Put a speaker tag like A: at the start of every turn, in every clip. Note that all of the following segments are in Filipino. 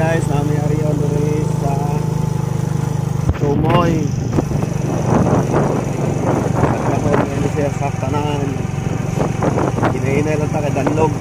A: guys, nami ari diri sa Sumoy. Nagkakoy ni siya sa tanan. Hinahinay lang ta ka danlog.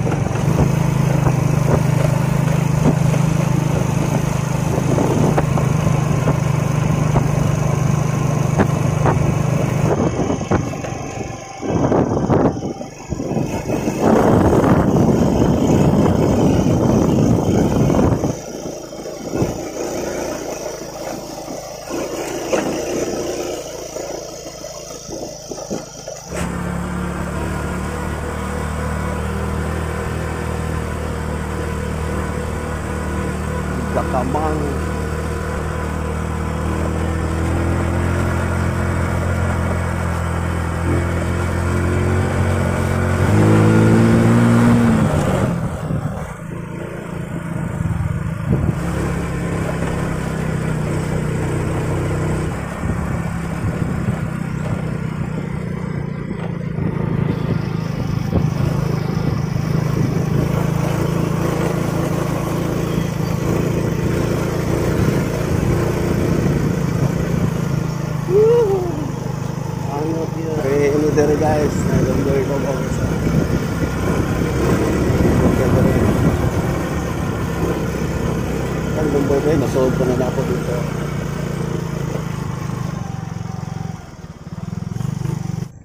A: Kakamang dere guys, nagumboy ko sa nagumboy ko, nasold ko na ako dito.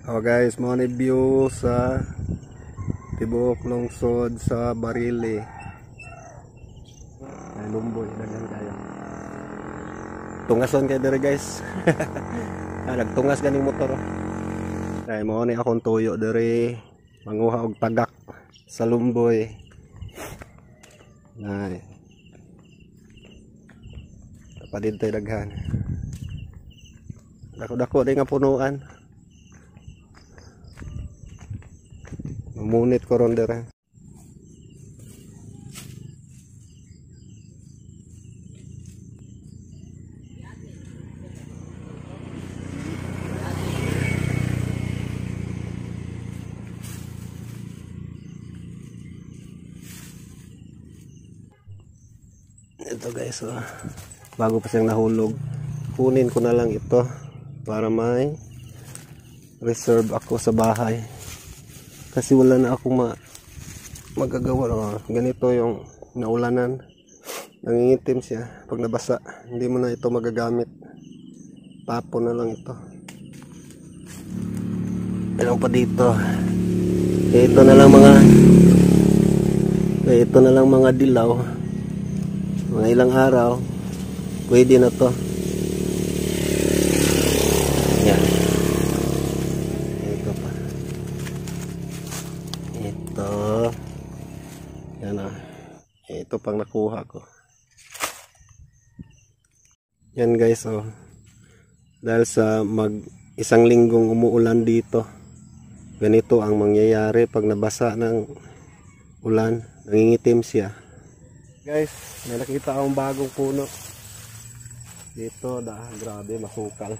A: Oh guys, mo ni view sa tibuok lungsod sa Barili. Nagumboy dagan kayo. Tungason kay dere guys. Nagtungas ganing motor. Ay mo ni akong tuyo diri manguha og tagak sa Lumboy. Nay. Kapadid tay daghan. Dako-dako di nga punuan. Mamunit ko ron diri. Ito guys, bago pa siyang nahulog, kunin ko na lang ito para may reserve ako sa bahay kasi wala na akong magagawa. Ganito yung naulanan, nangingitim siya pag nabasa, hindi mo na ito magagamit, tapon na lang ito. Ilang pa dito, ito na lang mga dilaw. Mga ilang araw pwede na to. Yan. Ito pa. Ito. Yan o. Ito pang nakuha ko. Yan guys oh. Dahil sa isang linggong umuulan dito, ganito ang mangyayari pag nabasa ng ulan. Nangingitim siya. Guys, may nakita akong bagong puno dito, grabe masukal.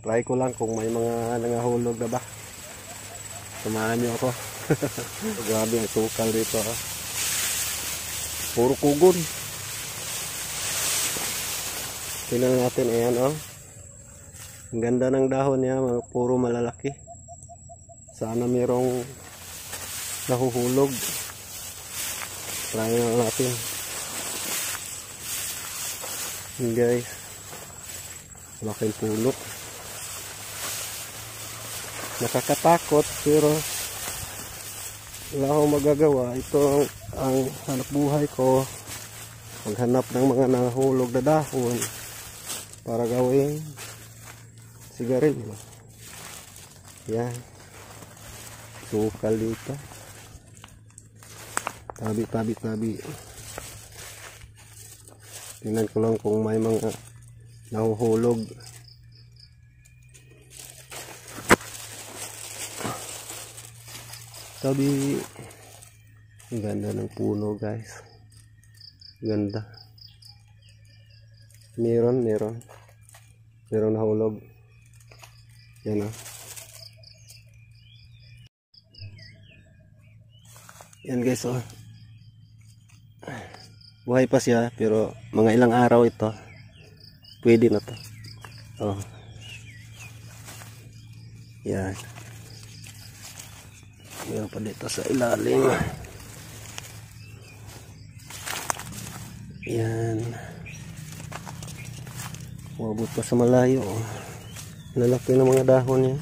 A: Try ko lang kung may mga nangahulog na ba. Samahan nyo ako. Grabe ang sukal dito. Puro kugon. Tingnan natin, ayan oh. Ang ganda ng dahon niya, puro malalaki. Sana mayroong nahuhulog. Try na natin. Guys, malaking puno. Nakakatakot pero wala akong magagawa. Ito ang hanap buhay ko, maghanap ng mga nahulog na dahon para gawing sigarilyo. Yan, sukal dito. Tabi. Tingnan ko lang kung may mga nahuhulog. Tabi. Ang ganda ng puno guys. Ganda. Meron nahulog. Yan o. Yan guys oh. Buhay pa siya pero mga ilang araw ito. Pwede na to. Oh. Yan. Meron pa dito sa ilalim. Yan. Umabot pa sa malayo. Oh. Lalaki ng mga dahon niya.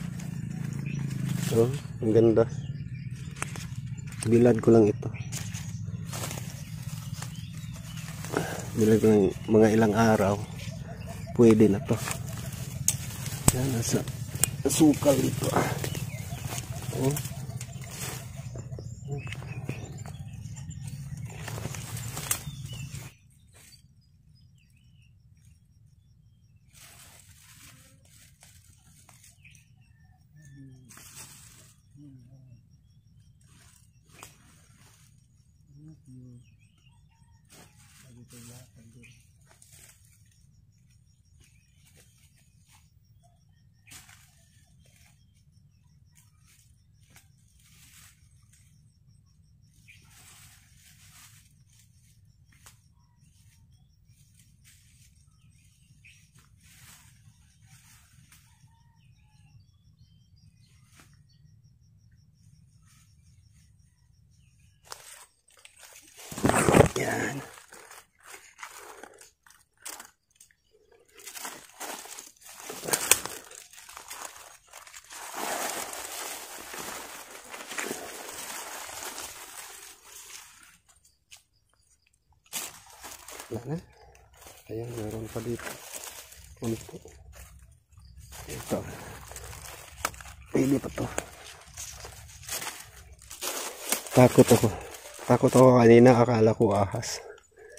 A: Oh, ang ganda. Bilad ko lang ito. Bilad ko lang mga ilang araw. Pwede na to. Yan, nasa sukal ito. Oh. Yan. Wala na. Ayan, meron pa dito. Unti. Ito. Pwede pa to. Takot ako kanina, akala ko ahas.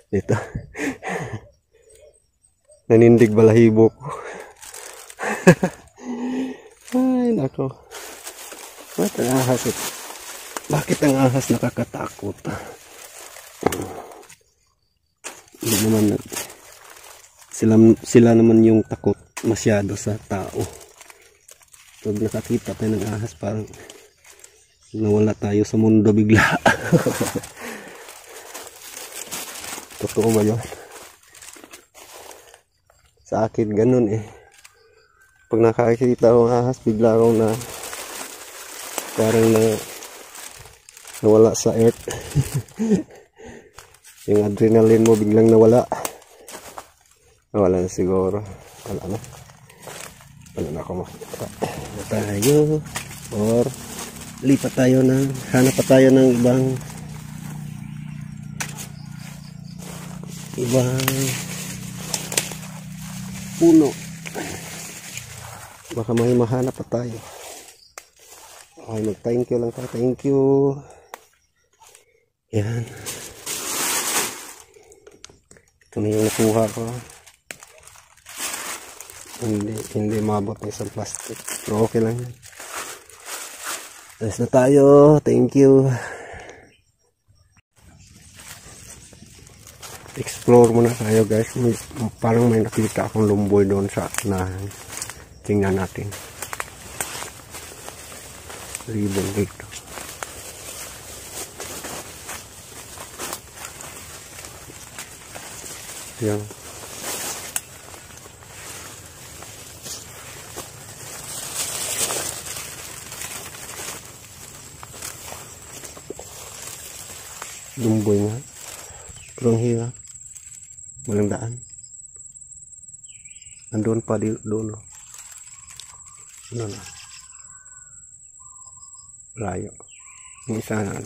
A: Dito. Nanindig balahibo ko. Ay, nako. Bakit ang ahas ito? Bakit ang ahas nakakatakot? Hindi naman sila naman yung takot masyado sa tao. Pag nakakita tayo ng ahas, parang nawala tayo sa mundo bigla. Totoo ba yun? Sa akin ganun eh. Pag nakakita akong ahas, bigla akong parang nawala sa earth. Yung adrenaline mo biglang nawala. Nawala na siguro. Wala na ako makita. Tayo or lipat tayo hanap pa tayo ng ibang puno. Baka may mahanap pa tayo. Okay, mag-thank you lang tayo. Thank you. Yan. Ito na yung nakuha ko. Hindi mabot na isang plastic. Pero okay lang yan. Alis na tayo. Thank you. Explore muna tayo guys. Parang may nakita akong lumboy doon sa unahan. Tingnan natin. Ribbon dito. Yan. Lumboy nga. Kurang hirap. Walang daan. Nandun pa doon. Ano na? Layo. Yung isa na.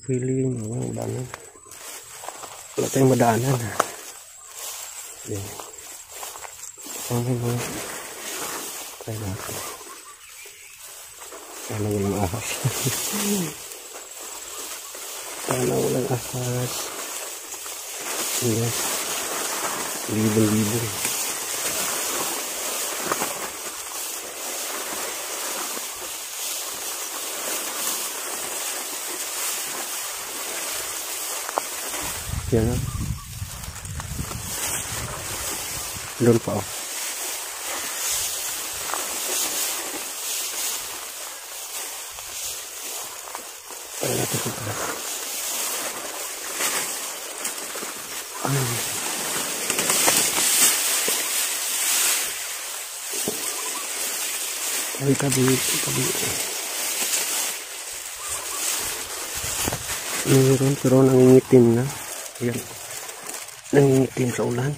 A: Piling. Walang daanan. Wala tayong madaanan. Yan. Okay mga. Try natin. Sana walang ahas. Sana walang ahas. Yes. Libo-libo. Yan. Doon pa oh. Ay, natin ito. Tabi. Meron pero nangingitim na. Ayan. Nangingitim sa ulan.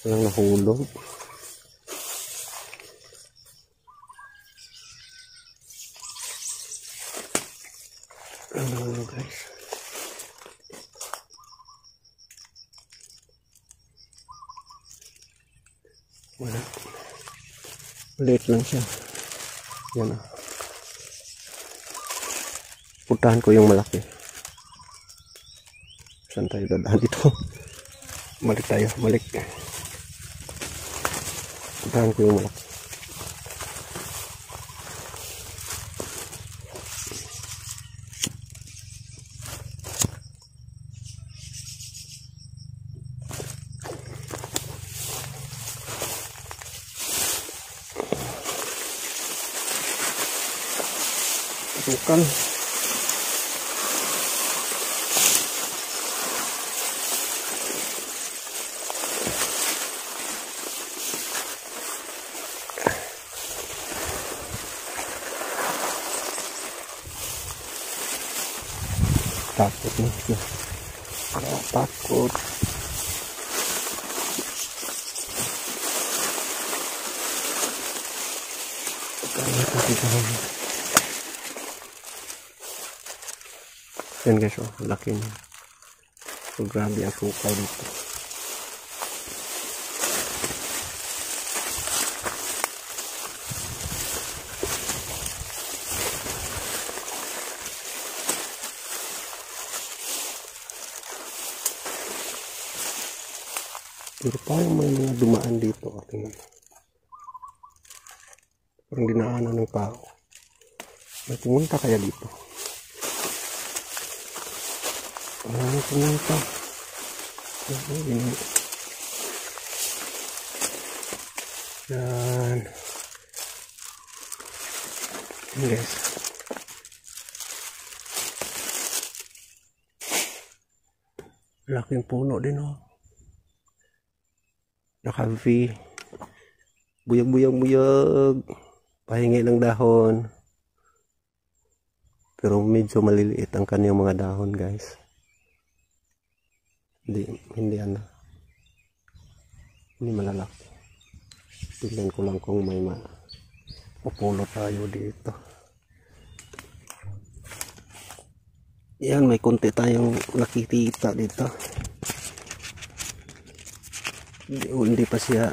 A: Walang nahulog. Walang nahulog guys. Wala. Ulit lang siya. Yan ah. Puntahan ko yung malaki. Saan tayo dadaan dito? Balik tayo. Balik. Puntahan ko yung malaki. Bukan. Takut nih. Takut. Yan guys, oh, laki niya. So, grabe ang suka dito. Pero parang may mga dumaan dito. Parang dinaanan ng tao. May pumunta kaya dito. Ano pumunta? Yan. Yan guys. Laking puno din oh. Naka-V. Buyag. Pahingi ng dahon. Pero medyo maliliit ang kanyang mga dahon guys. Hindi malalaki. Tignan ko lang kung may mapulo tayo dito. Yan, may konti tayong nakikita dito. Hindi pa siya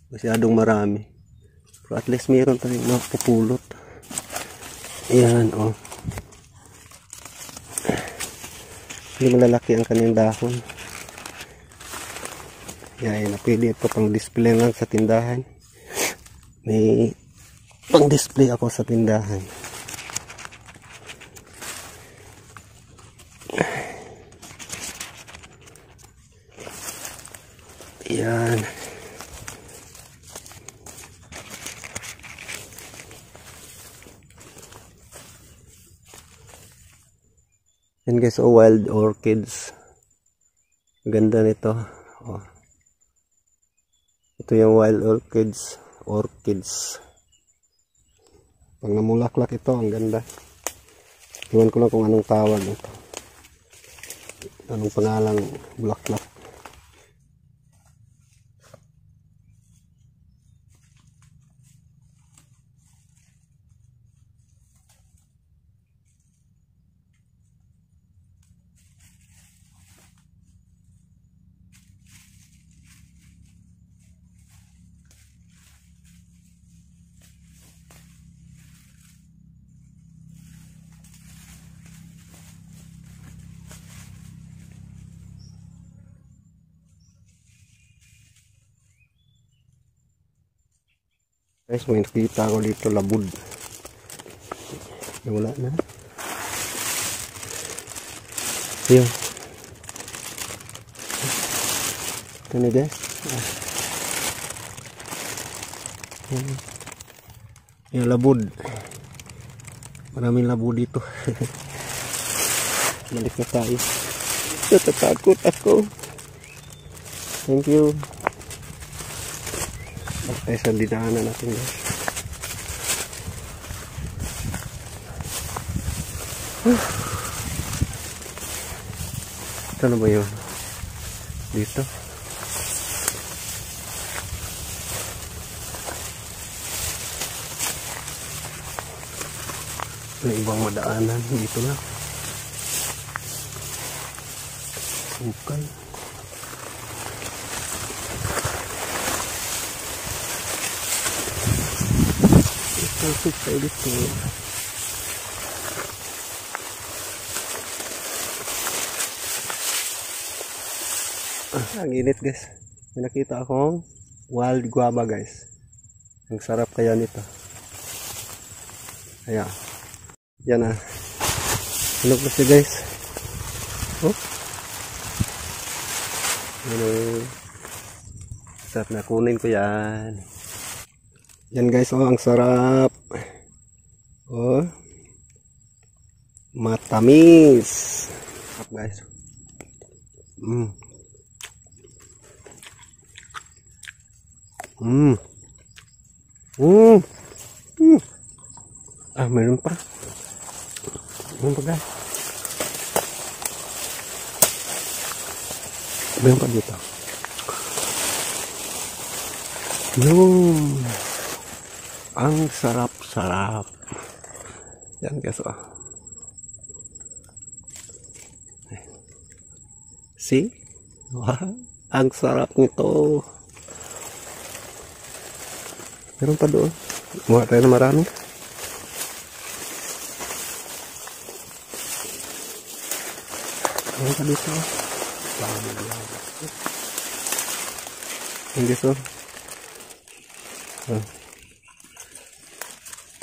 A: masyadong marami. Pero at least mayroon tayong mapupulot. Yan, oh. Hindi malalaki ang kanyang dahon. Yan, napili ito pang display lang sa tindahan. May pang display ako sa tindahan. Yan. Yan guys, oh, wild orchids. Ganda nito. Oh. Ito yung wild orchids. Pag namulaklak ito, ang ganda. Iwan ko lang kung anong tawag ito. Anong pangalang bulaklak. Guys, may nakita ko dito labud. Wala na. Yun. Ito na guys. Yung labod. Maraming labod dito. Balik na tayo. Natatakot ako. Thank you. Balik tayo sa dinaanan natin guys. Ito na ba yun? Dito. May ibang madaanan dito na. Bukan. Perfect tayo dito. Ang init guys. May nakita akong wild guava guys. Ang sarap kaya nito. Ayan. Yan na. Hinog na siya guys. Oh. Yan. Sarap na, kunin ko yan. Yan guys, oh, ang sarap. Oh. Matamis. Sarap guys. Mm. Mm. Mm. Mm. Ah, meron pa. Meron pa guys. Meron pa dito. Yung ang sarap-sarap. Yan guys, oh. See? Wow, ang sarap nito. Meron pa doon. Muha tayo na marami. Meron pa dito. Hindi so.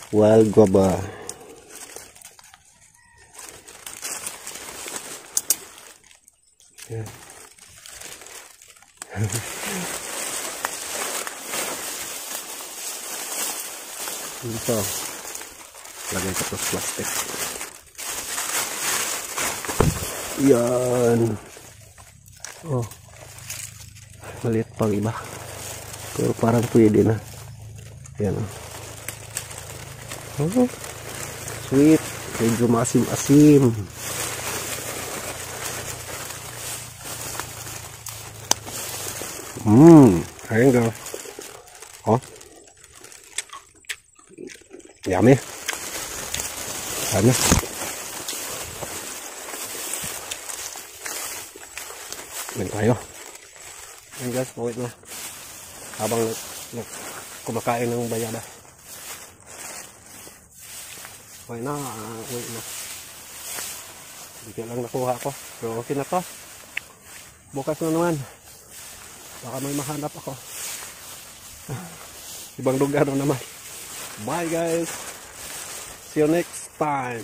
A: Wild guava. Yeah. Dito. Lagay ko sa plastic. Yan. Oh. Maliit pang iba. Pero parang pwede na. Yan. Oh. Sweet. Medyo maasim-asim. Ayan go. Oh. Yummy. Ano? Ayan tayo. Ayan guys, wait na. Habang kumakain ng bayada. Wait na, wait na. Hindi lang nakuha ko. Pero okay na to. Bukas na naman. Baka may mahanap ako. Ibang lugar na naman. Bye guys. See you next time.